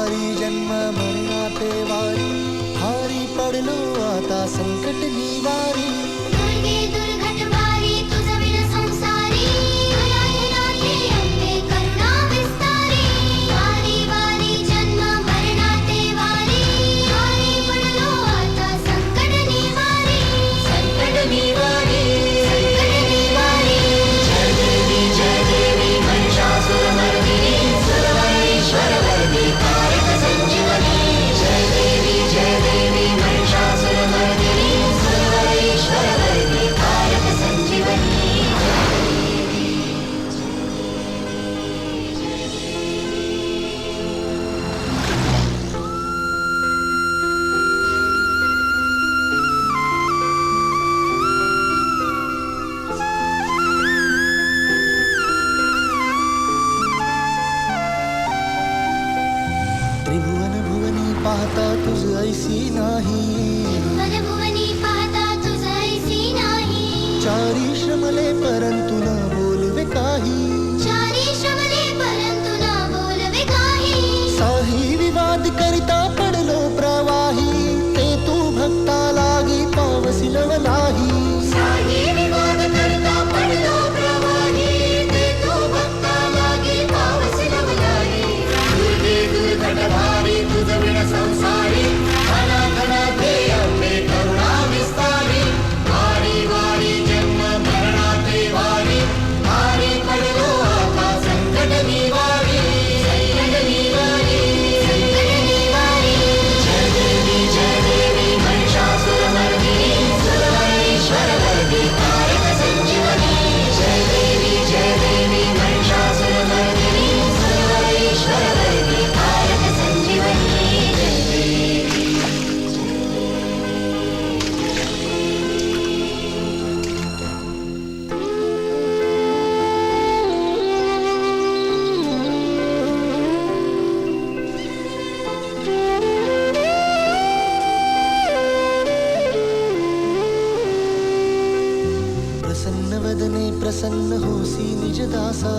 वारी जन्म मरणाते वारी हारी पडलो आता संकट निवारी दुर्गे दुर्घट वारी तुझ विण संसारी अनाथनाथे अंबे करुणा विस्तारी वारी वारी जन्म मरणाते वारी हारी पडलो आता संकट निवारी संकट निवारी संकट निवारी जय देवी महिषासुरमर्दिनी सुरवरेश्वरवर्दी कारक संजीवनी जय देवी महिषासुरमर्दिनी सुरवरेश्वरवर्दी कारक संजीवनी त्रिभुवन भुवनी पाहता तुझ ऐसी नाही मन भुवनी पाहता तुझ ऐसी नाही चारी श्रमले परंतु न बोलवे काही चारी श्रमले परंतु न बोलवे काही साही विवाद करिता पडलो प्रवाही ते तू भक्ता लागी पावसी नवलाही साही विवाद करता पडलो प्रवाही ते तू भक्ता लागी पावसी नवलाही दुर्गे दुर्घट भारी तुझ विण संसारी अनाथनाथे अंबे करुणा विस्तारी वारी वारी जन्म मरणाते वारी हारी पडलो आता संकट निवारी संकट निवारी संकट निवारी जय देवी महिषासुरमर्दिनी सुरवरेश्वरवर्दी कारक संजीवनी जय देवी महिषासुरमर्दिनी सुरवरेश्वरवर्दी कारक संजीवनी प्रसन्न वदने प्रसन्न होसी निज दासा